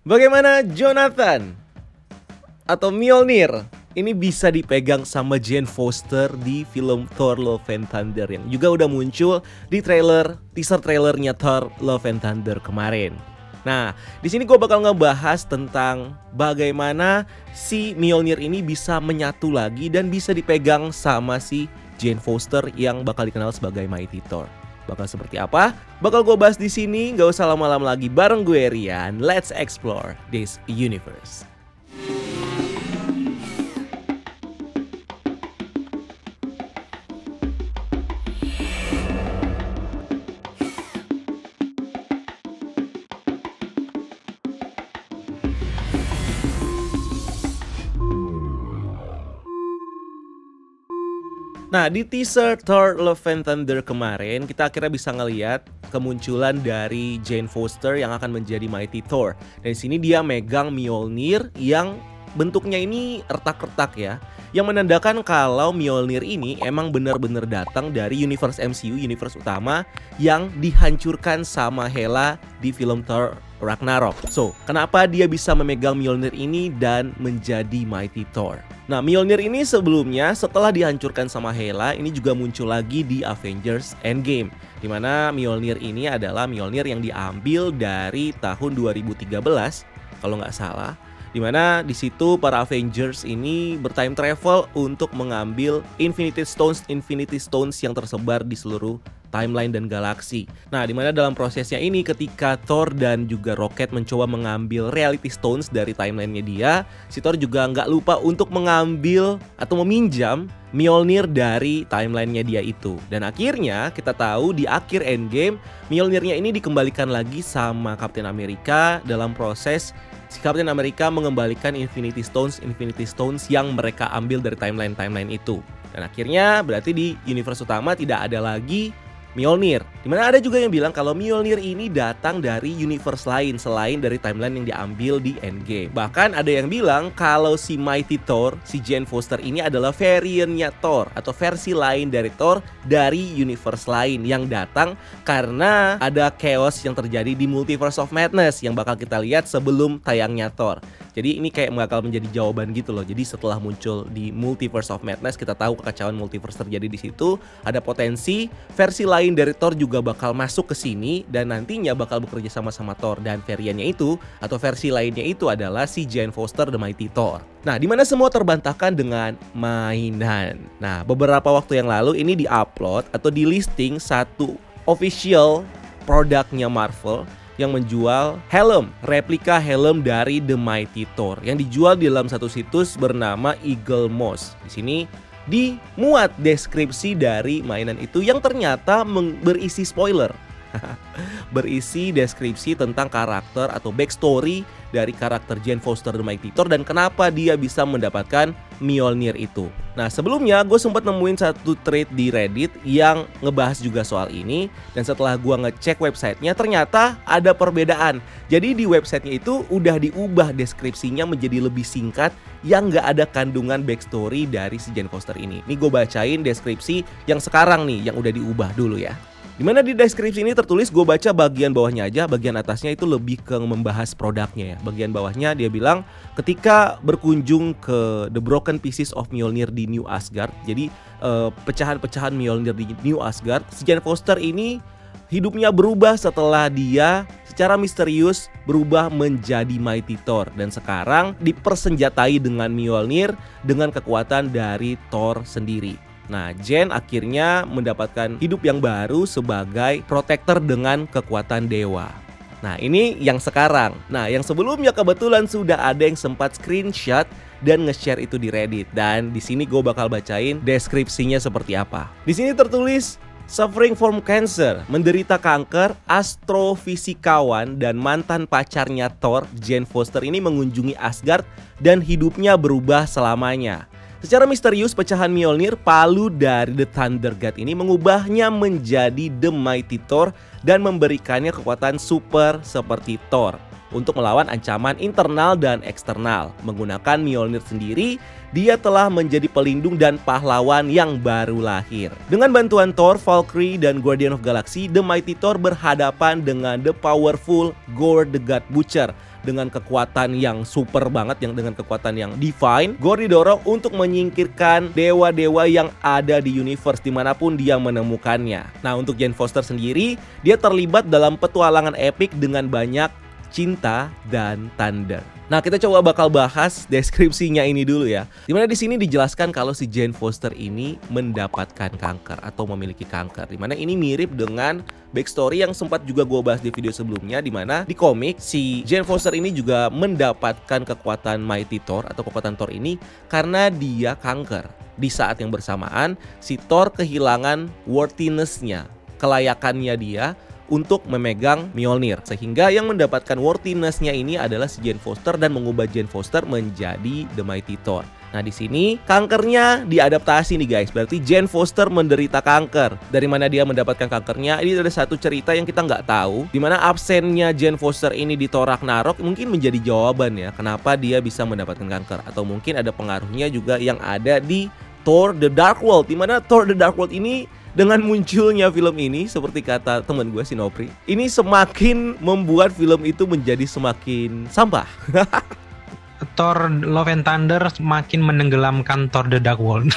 Bagaimana Jonathan atau Mjolnir ini bisa dipegang sama Jane Foster di film Thor Love and Thunder yang juga udah muncul di teaser trailernya Thor Love and Thunder kemarin. Nah, di sini gue bakal ngebahas tentang bagaimana si Mjolnir ini bisa menyatu lagi dan bisa dipegang sama si Jane Foster yang bakal dikenal sebagai Mighty Thor. Bakal seperti apa? Bakal gue bahas di sini. Gak usah lama-lama lagi, bareng gue Rian. Let's explore this universe. Nah, di teaser Thor Love and Thunder kemarin, kita akhirnya bisa ngelihat kemunculan dari Jane Foster yang akan menjadi Mighty Thor. Dan di sini dia megang Mjolnir yang bentuknya ini retak-retak ya, yang menandakan kalau Mjolnir ini emang benar-benar datang dari universe MCU, universe utama yang dihancurkan sama Hela di film Thor Ragnarok. So, kenapa dia bisa memegang Mjolnir ini dan menjadi Mighty Thor? Nah, Mjolnir ini sebelumnya setelah dihancurkan sama Hela, ini juga muncul lagi di Avengers Endgame, dimana Mjolnir ini adalah Mjolnir yang diambil dari tahun 2013 kalau nggak salah, dimana di situ para Avengers ini bertime travel untuk mengambil Infinity Stones yang tersebar di seluruh timeline dan galaksi. Nah, dimana dalam prosesnya ini ketika Thor dan juga Rocket mencoba mengambil Reality Stones dari timelinenya dia, si Thor juga nggak lupa untuk mengambil atau meminjam Mjolnir dari timelinenya dia itu. Dan akhirnya kita tahu di akhir Endgame, Mjolnirnya ini dikembalikan lagi sama Captain America dalam proses si Captain America mengembalikan Infinity Stones yang mereka ambil dari timeline itu. Dan akhirnya berarti di universe utama tidak ada lagi Mjolnir. Dimana ada juga yang bilang kalau Mjolnir ini datang dari universe lain selain dari timeline yang diambil di Endgame. Bahkan ada yang bilang kalau si Mighty Thor, si Jane Foster ini adalah variantnya Thor atau versi lain dari Thor dari universe lain yang datang karena ada chaos yang terjadi di Multiverse of Madness yang bakal kita lihat sebelum tayangnya Thor. Jadi ini kayak bakal menjadi jawaban gitu loh. Jadi setelah muncul di Multiverse of Madness, kita tahu kekacauan multiverse terjadi di situ. Ada potensi versi lain dari Thor juga bakal masuk ke sini dan nantinya bakal bekerja sama Thor, dan variannya itu atau versi lainnya itu adalah si Jane Foster The Mighty Thor. Nah, dimana semua terbantahkan dengan mainan. Nah, beberapa waktu yang lalu ini di-upload atau di-listing satu official produknya Marvel yang menjual replika helm dari The Mighty Thor yang dijual di dalam satu situs bernama Eagle Moss. Di sini dimuat deskripsi dari mainan itu yang ternyata berisi spoiler. Berisi deskripsi tentang karakter atau backstory dari karakter Jane Foster The Mighty Thor dan kenapa dia bisa mendapatkan Mjolnir itu. Nah, sebelumnya gue sempat nemuin satu thread di Reddit yang ngebahas juga soal ini, dan setelah gue ngecek websitenya ternyata ada perbedaan. Jadi di websitenya itu udah diubah deskripsinya menjadi lebih singkat yang nggak ada kandungan backstory dari si Jane Foster ini. Nih gue bacain deskripsi yang sekarang nih yang udah diubah dulu ya. Dimana di deskripsi ini tertulis, gue baca bagian bawahnya aja, bagian atasnya itu lebih ke membahas produknya ya. Bagian bawahnya dia bilang ketika berkunjung ke The Broken Pieces of Mjolnir di New Asgard, jadi pecahan-pecahan Mjolnir di New Asgard, si Jane Foster ini hidupnya berubah setelah dia secara misterius berubah menjadi Mighty Thor dan sekarang dipersenjatai dengan Mjolnir dengan kekuatan dari Thor sendiri. Nah, Jane akhirnya mendapatkan hidup yang baru sebagai protector dengan kekuatan dewa. Nah, ini yang sekarang. Nah, yang sebelumnya kebetulan sudah ada yang sempat screenshot dan nge-share itu di Reddit. Dan di sini gue bakal bacain deskripsinya seperti apa. Di sini tertulis, suffering from cancer, menderita kanker, astrofisikawan dan mantan pacarnya Thor, Jane Foster ini mengunjungi Asgard dan hidupnya berubah selamanya. Secara misterius, pecahan Mjolnir, palu dari The Thunder God ini mengubahnya menjadi The Mighty Thor dan memberikannya kekuatan super seperti Thor untuk melawan ancaman internal dan eksternal. Menggunakan Mjolnir sendiri, dia telah menjadi pelindung dan pahlawan yang baru lahir. Dengan bantuan Thor, Valkyrie, dan Guardian of Galaxy, The Mighty Thor berhadapan dengan the powerful Gorr the God Butcher dengan kekuatan yang super banget, yang dengan kekuatan yang divine. Gorr didorong untuk menyingkirkan dewa-dewa yang ada di universe dimanapun dia menemukannya. Nah, untuk Jane Foster sendiri, dia terlibat dalam petualangan epik dengan banyak cinta dan thunder. Nah, kita coba bakal bahas deskripsinya ini dulu ya. Dimana di sini dijelaskan kalau si Jane Foster ini mendapatkan kanker atau memiliki kanker. Dimana ini mirip dengan backstory yang sempat juga gue bahas di video sebelumnya. Dimana di komik si Jane Foster ini juga mendapatkan kekuatan Mighty Thor atau kekuatan Thor ini karena dia kanker. Di saat yang bersamaan si Thor kehilangan worthiness-nya, kelayakannya dia untuk memegang Mjolnir, sehingga yang mendapatkan worthiness-nya ini adalah si Jane Foster dan mengubah Jane Foster menjadi The Mighty Thor. Nah, di sini kankernya diadaptasi nih guys. Berarti Jane Foster menderita kanker. Dari mana dia mendapatkan kankernya? Ini ada satu cerita yang kita nggak tahu, dimana absennya Jane Foster ini di Thor Ragnarok mungkin menjadi jawaban ya kenapa dia bisa mendapatkan kanker. Atau mungkin ada pengaruhnya juga yang ada di Thor The Dark World, dimana Thor The Dark World ini dengan munculnya film ini, seperti kata teman gue si Nopri, ini semakin membuat film itu menjadi semakin sampah. Thor Love and Thunder semakin menenggelamkan Thor The Dark World.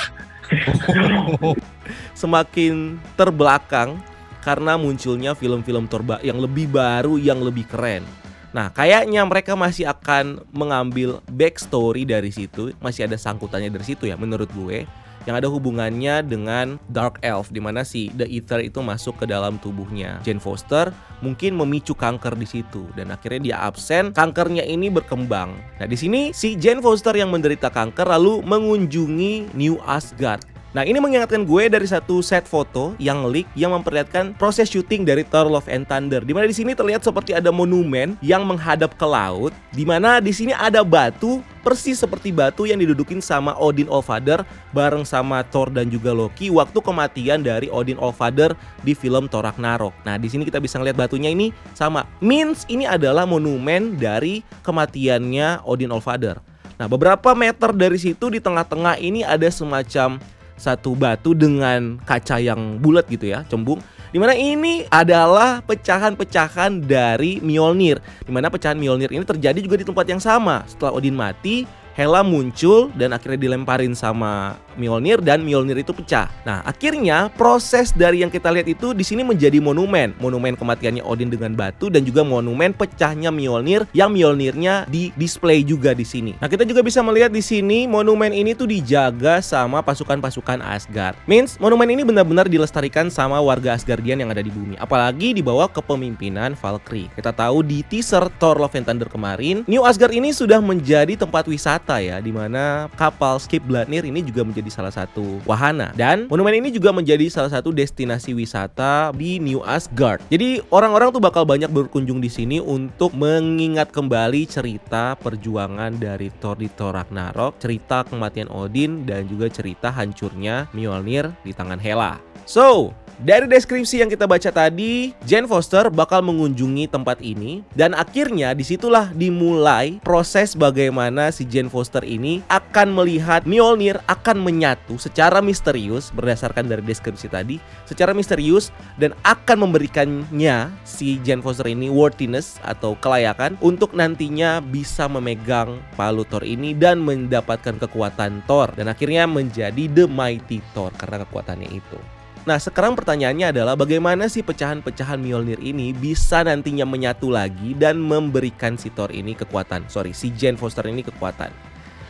Semakin terbelakang karena munculnya film-film Thor yang lebih baru, yang lebih keren. Nah, kayaknya mereka masih akan mengambil backstory dari situ, masih ada sangkutannya dari situ ya menurut gue, yang ada hubungannya dengan Dark Elf, dimana si The Ether itu masuk ke dalam tubuhnya Jane Foster, mungkin memicu kanker di situ dan akhirnya dia absen, kankernya ini berkembang. Nah, di sini si Jane Foster yang menderita kanker lalu mengunjungi New Asgard. Nah, ini mengingatkan gue dari satu set foto yang leak yang memperlihatkan proses syuting dari Thor Love and Thunder. Dimana di sini terlihat seperti ada monumen yang menghadap ke laut. Dimana di sini ada batu persis seperti batu yang didudukin sama Odin Allfather bareng sama Thor dan juga Loki waktu kematian dari Odin Allfather di film Thor Ragnarok. Nah, di sini kita bisa ngeliat batunya ini sama. Means ini adalah monumen dari kematiannya Odin Allfather. Nah, beberapa meter dari situ di tengah-tengah ini ada semacam satu batu dengan kaca yang bulat gitu ya, cembung. Dimana ini adalah pecahan-pecahan dari Mjolnir. Dimana pecahan Mjolnir ini terjadi juga di tempat yang sama. Setelah Odin mati, Hela muncul dan akhirnya dilemparin sama Mjolnir dan Mjolnir itu pecah. Nah, akhirnya proses dari yang kita lihat itu di sini menjadi monumen kematiannya Odin dengan batu dan juga monumen pecahnya Mjolnir yang Mjolnirnya di display juga di sini. Nah, kita juga bisa melihat di sini monumen ini tuh dijaga sama pasukan-pasukan Asgard. Means monumen ini benar-benar dilestarikan sama warga Asgardian yang ada di bumi. Apalagi di bawah kepemimpinan Valkyrie. Kita tahu di teaser Thor Love and Thunder kemarin, New Asgard ini sudah menjadi tempat wisata ya, dimana kapal Skibladnir ini juga menjadi salah satu wahana dan monumen ini juga menjadi salah satu destinasi wisata di New Asgard. Jadi orang-orang tuh bakal banyak berkunjung di sini untuk mengingat kembali cerita perjuangan dari Thor di Thor Ragnarok, cerita kematian Odin dan juga cerita hancurnya Mjolnir di tangan Hela. So, dari deskripsi yang kita baca tadi, Jane Foster bakal mengunjungi tempat ini dan akhirnya disitulah dimulai proses bagaimana si Jane Foster ini akan melihat Mjolnir akan menyatu secara misterius berdasarkan dari deskripsi tadi, secara misterius dan akan memberikannya si Jane Foster ini worthiness atau kelayakan untuk nantinya bisa memegang palu Thor ini dan mendapatkan kekuatan Thor dan akhirnya menjadi The Mighty Thor karena kekuatannya itu. Nah, sekarang pertanyaannya adalah bagaimana sih pecahan-pecahan Mjolnir ini bisa nantinya menyatu lagi dan memberikan si Thor ini kekuatan. Si Jane Foster ini kekuatan.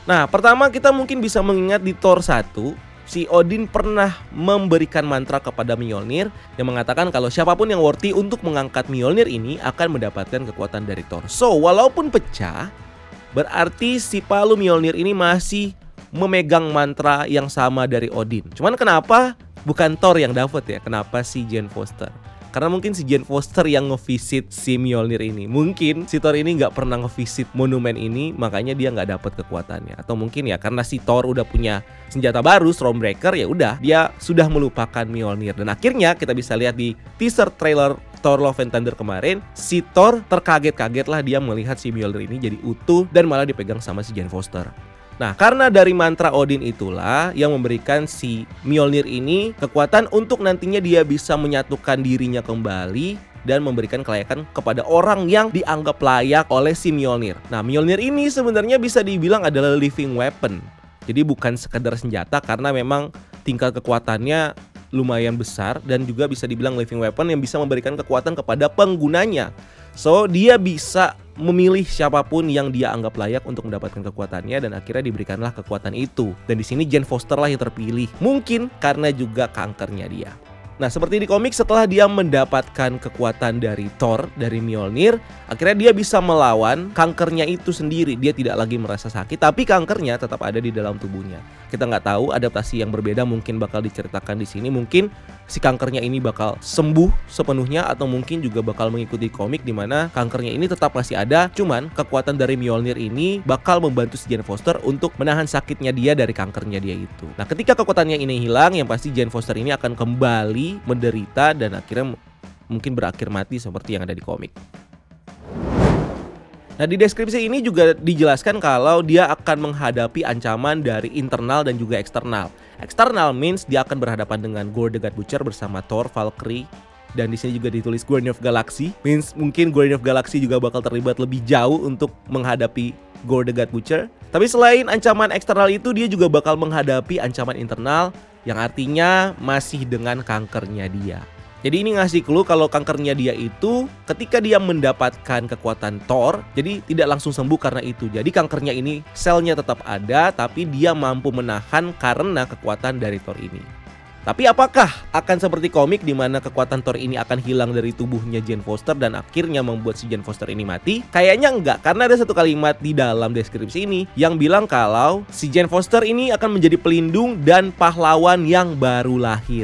Nah, pertama kita mungkin bisa mengingat di Thor 1, si Odin pernah memberikan mantra kepada Mjolnir yang mengatakan kalau siapapun yang worthy untuk mengangkat Mjolnir ini akan mendapatkan kekuatan dari Thor. So, walaupun pecah, berarti si palu Mjolnir ini masih memegang mantra yang sama dari Odin. Cuman kenapa bukan Thor yang dapat ya? Kenapa si Jane Foster? Karena mungkin si Jane Foster yang ngevisit si Mjolnir ini. Mungkin si Thor ini nggak pernah ngevisit monumen ini, makanya dia nggak dapat kekuatannya. Atau mungkin ya karena si Thor udah punya senjata baru, Stormbreaker, ya udah dia sudah melupakan Mjolnir. Dan akhirnya kita bisa lihat di teaser trailer Thor Love and Thunder kemarin, si Thor terkaget-kaget lah dia melihat si Mjolnir ini jadi utuh dan malah dipegang sama si Jane Foster. Nah, karena dari mantra Odin itulah yang memberikan si Mjolnir ini kekuatan untuk nantinya dia bisa menyatukan dirinya kembali dan memberikan kelayakan kepada orang yang dianggap layak oleh si Mjolnir. Nah, Mjolnir ini sebenarnya bisa dibilang adalah living weapon. Jadi bukan sekedar senjata karena memang tingkat kekuatannya lumayan besar dan juga bisa dibilang living weapon yang bisa memberikan kekuatan kepada penggunanya. So, dia bisa memilih siapapun yang dia anggap layak untuk mendapatkan kekuatannya dan akhirnya diberikanlah kekuatan itu. Dan di sini Jane Foster lah yang terpilih. Mungkin karena juga kankernya dia. Nah, seperti di komik, setelah dia mendapatkan kekuatan dari Thor, dari Mjolnir, akhirnya dia bisa melawan kankernya itu sendiri. Dia tidak lagi merasa sakit, tapi kankernya tetap ada di dalam tubuhnya. Kita nggak tahu adaptasi yang berbeda mungkin bakal diceritakan di sini. Mungkin si kankernya ini bakal sembuh sepenuhnya atau mungkin juga bakal mengikuti komik di mana kankernya ini tetap masih ada. Cuman kekuatan dari Mjolnir ini bakal membantu si Jane Foster untuk menahan sakitnya dia dari kankernya dia itu. Nah, ketika kekuatannya ini hilang, yang pasti Jane Foster ini akan kembali menderita dan akhirnya mungkin berakhir mati seperti yang ada di komik. Nah, di deskripsi ini juga dijelaskan kalau dia akan menghadapi ancaman dari internal dan juga eksternal. Eksternal means dia akan berhadapan dengan Gorr the God Butcher bersama Thor, Valkyrie, dan di sini juga ditulis Guardian of Galaxy. Means mungkin Guardian of Galaxy juga bakal terlibat lebih jauh untuk menghadapi Gorr the God Butcher. Tapi selain ancaman eksternal itu, dia juga bakal menghadapi ancaman internal yang artinya masih dengan kankernya dia. Jadi ini ngasih clue kalau kankernya dia itu ketika dia mendapatkan kekuatan Thor, jadi tidak langsung sembuh karena itu. Jadi kankernya ini selnya tetap ada, tapi dia mampu menahan karena kekuatan dari Thor ini. Tapi apakah akan seperti komik di mana kekuatan Thor ini akan hilang dari tubuhnya Jane Foster dan akhirnya membuat si Jane Foster ini mati? Kayaknya enggak, karena ada satu kalimat di dalam deskripsi ini yang bilang kalau si Jane Foster ini akan menjadi pelindung dan pahlawan yang baru lahir.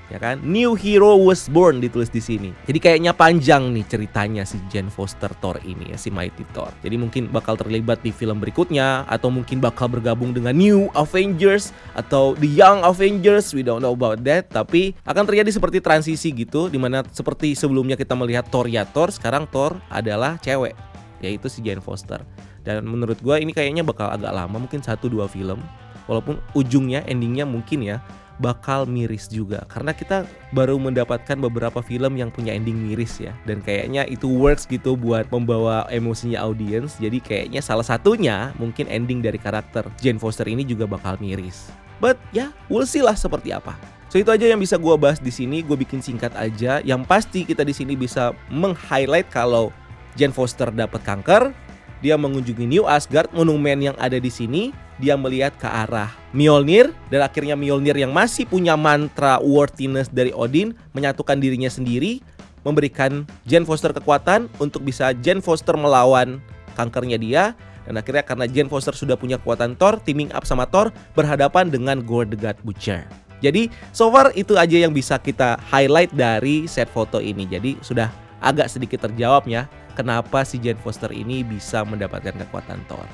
Ya kan? New hero was born ditulis di sini. Jadi kayaknya panjang nih ceritanya si Jane Foster Thor ini ya, si Mighty Thor. Jadi mungkin bakal terlibat di film berikutnya atau mungkin bakal bergabung dengan New Avengers atau The Young Avengers, we don't know about that. Tapi akan terjadi seperti transisi gitu, dimana seperti sebelumnya kita melihat Thor ya Thor, sekarang Thor adalah cewek, yaitu si Jane Foster. Dan menurut gue ini kayaknya bakal agak lama, mungkin 1-2 film. Walaupun ujungnya, endingnya mungkin ya bakal miris juga, karena kita baru mendapatkan beberapa film yang punya ending miris ya, dan kayaknya itu works gitu buat membawa emosinya audiens. Jadi kayaknya salah satunya mungkin ending dari karakter Jane Foster ini juga bakal miris. But ya, we'll see lah seperti apa. So itu aja yang bisa gue bahas di sini. Gue bikin singkat aja. Yang pasti kita di sini bisa meng-highlight kalau Jane Foster dapat kanker. Dia mengunjungi New Asgard, monumen yang ada di sini. Dia melihat ke arah Mjolnir dan akhirnya Mjolnir yang masih punya mantra worthiness dari Odin menyatukan dirinya sendiri, memberikan Jane Foster kekuatan untuk bisa Jane Foster melawan kankernya dia. Dan akhirnya karena Jane Foster sudah punya kekuatan Thor, teaming up sama Thor, berhadapan dengan Gorr the God Butcher. Jadi so far itu aja yang bisa kita highlight dari set foto ini. Jadi sudah agak sedikit terjawab ya, kenapa si Jane Foster ini bisa mendapatkan kekuatan Thor.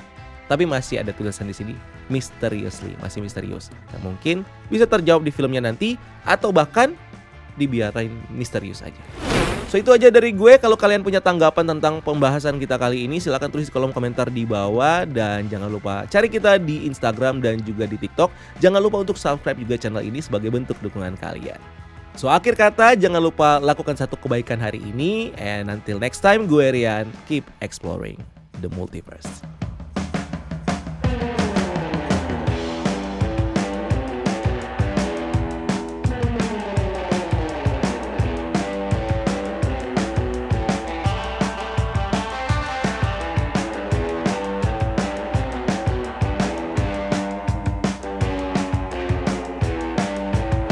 Tapi masih ada tulisan di sini mysteriously, masih misterius. Dan mungkin bisa terjawab di filmnya nanti atau bahkan dibiarin misterius aja. So itu aja dari gue. Kalau kalian punya tanggapan tentang pembahasan kita kali ini, silahkan tulis di kolom komentar di bawah. Dan jangan lupa cari kita di Instagram dan juga di TikTok. Jangan lupa untuk subscribe juga channel ini sebagai bentuk dukungan kalian. So akhir kata, jangan lupa lakukan satu kebaikan hari ini. And until next time, gue Rian, keep exploring the multiverse.